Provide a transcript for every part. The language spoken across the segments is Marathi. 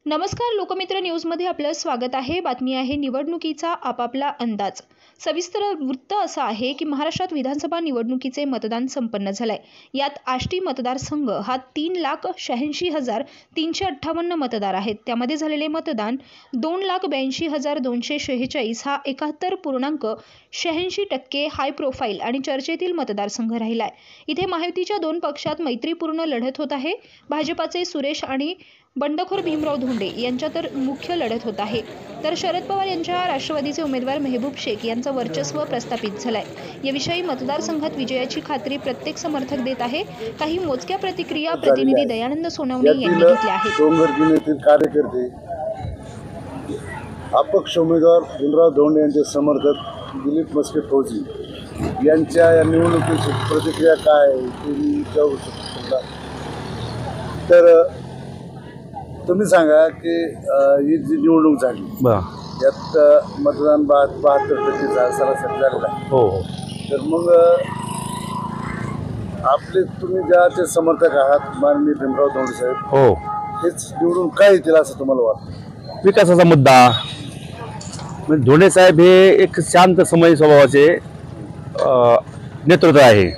नमस्कार, लोकमित्र न्यूजमध्ये आपलं स्वागत आहे। बातमी आहे निवडणुकीचा आपापला अंदाज। सविस्तर वृत्त असं आहे की महाराष्ट्रात विधानसभा निवडणुकीचे मतदान संपन्न झालंय। यात आष्टी मतदारसंघ हा 3,86,358 मतदार आहेत। त्यामध्ये झालेले मतदान 2,82,246 हा 71.86% हाय प्रोफाईल आणि चर्चेतील मतदारसंघ राहिलाय। इथे महायुतीच्या दोन पक्षात मैत्रीपूर्ण लढत होत आहे। भाजपाचे सुरेश आणि बंडखोर भीमराव धोंडे यांच्या तर मुख्य लढत होत आहे, तर शरद पवार यांच्या राष्ट्रवादीचे उमेदवार मेहबूब शेख यांचं वर्चस्व प्रस्थापित झालंय। याविषयी मतदारसंघात विजयाची खात्री प्रत्येक समर्थक देत आहे। काही मोजक्या प्रतिक्रिया प्रतिनिधी दयानंद सोनवणे यांनी घेतल्या आहेत। डोंगरगिरीतील कार्यकर्ते अपक्ष उमेदवार भीमराव धोंडे यांचे समर्थक दिलीप मस्के फौजी यांच्या या निवडणुकीची प्रतिक्रिया काय ते मी विचारू शकतो। तर तुम्ही सांगा की ही जी निवडणूक झाली यात मतदान 72% सरासरी झालेलं आहे। हो, तर मग आपले तुम्ही ज्याचे समर्थक आहात माननीय भीमराव धोंडे साहेब, हो, हेच निवडून काय येतील असं तुम्हाला वाटतं? विकासाचा मुद्दा म्हणजे धोंडे साहेब हे एक शांत समयी स्वभावाचे नेतृत्व आहे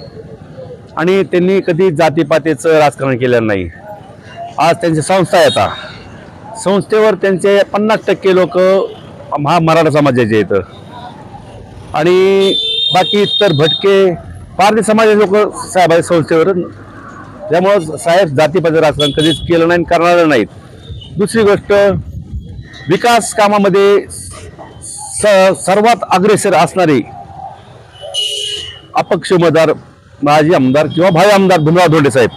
आणि त्यांनी कधी जातीपातीचं राजकारण केलेलं नाही। आज त्यांची संस्था येतात, संस्थेवर त्यांचे 50% लोक हा मराठा समाजाचे आहेत आणि बाकी इतर भटके पारधी समाजाचे लोक साहेबांच्या संस्थेवर, त्यामुळं साहेब जातीपाती राजकारण कधीच केलं नाही, करणार नाहीत। दुसरी गोष्ट, विकास कामामध्ये सर्वात अग्रेसर असणारे अपक्ष उमेदवार माजी आमदार किंवा भावी आमदार भीमराव धोंडे साहेब,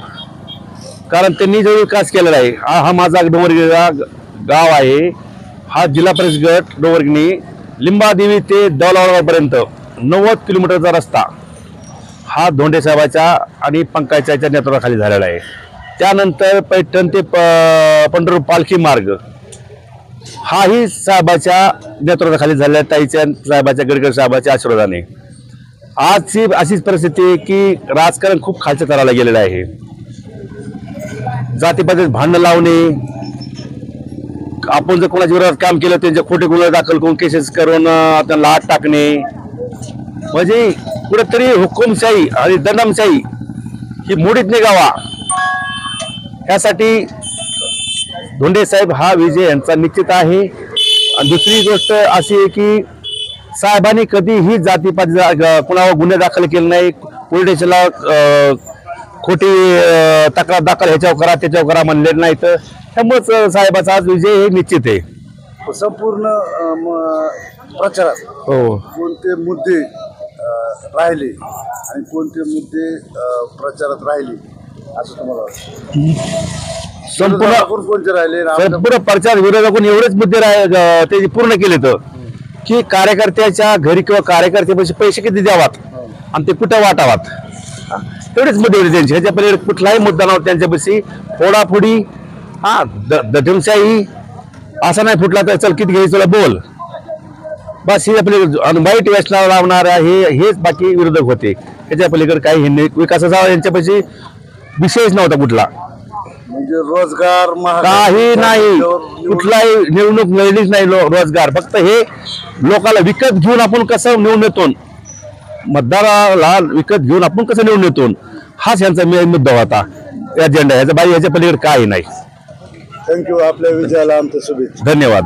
कारण त्यांनी जो विकास केलेला आहे, हा माझा डोंगरगिरीचा गाव आहे, हा जिल्हा परिषद गट डोंगरगिरी लिंबादेवी ते दौलताबादपर्यंत 90 किलोमीटरचा रस्ता हा धोंडे साहेबाच्या आणि पंकजाच्या नेतृत्वाखाली झालेला आहे। त्यानंतर पैठण ते पंढरपूर पालखी मार्ग हाही साहेबाच्या नेतृत्वाखाली झालेला, ताईच्या साहेबाच्या गडकरी साहेबाच्या आशीर्वादाने। आजची अशीच परिस्थिती आहे की राजकारण खूप खालच्या थराला गेलेलं आहे। जातीपातीत भांडण लावणे, आपण जर कोणाच्या विरोधात काम केलं त्यांचे खोटे गुन्हे दाखल करून केसेस करून त्यांना आत टाकणे, म्हणजे कुठेतरी हुकुमशाही आणि दंडमशाही ही मोडीत निघावा, यासाठी धोंडे साहेब हा विजय यांचा निश्चित आहे। आणि दुसरी गोष्ट अशी आहे की साहेबांनी कधीही जातीपाती कुणावर गुन्हे दाखल केले नाही, पोलीस स्टेशनला खोटी तक्रार दाखल ह्याच्यावर करा त्याच्यावर करा म्हणले नाही, तर त्यामुळेच साहेबाचा आज विजय हे निश्चित आहे। संपूर्ण प्रचारात कोणते मुद्दे राहिले आणि कोणते मुद्दे प्रचारात राहिले असं तुम्हाला वाटतं? कोणते राहिले? संपूर्ण प्रचार विरोधाकडून एवढेच मुद्दे ते पूर्ण केले तर की कार्यकर्त्याच्या घरी किंवा कार्यकर्त्यापाशी पैसे किती द्यावात आणि ते कुठं वाटावात, एवढेच मुद्दे होते त्यांचे। ह्याच्या पहिले कुठलाही मुद्दा नव्हता त्यांच्यापाशी। फोडाफोडी, दटमशाही असा नाही फुटला तर चल किती घ्यायचं तुला बोल, बस ही आपली वाईट व्यसनाला लावणारा हेच बाकी विरोधक होते। ह्याच्या पलीकडे काही विकासाचा यांच्यापाशी विषयच नव्हता कुठला, म्हणजे रोजगार काही नाही, कुठलाही निवडणूक मिळलीच नाही रोजगार। फक्त हे लोकांना विकत घेऊन आपण कसं निवडून येतो, मतदाराला विकत घेऊन आपण कसं निवडून येतो, हाच यांचा मुद्दा होता, एजेंडा। ह्याच्या बाई ह्याच्या पलीकडे काही नाही। थँक्यू, आपल्या विजयाला आमच्या शुभेच्छा। धन्यवाद।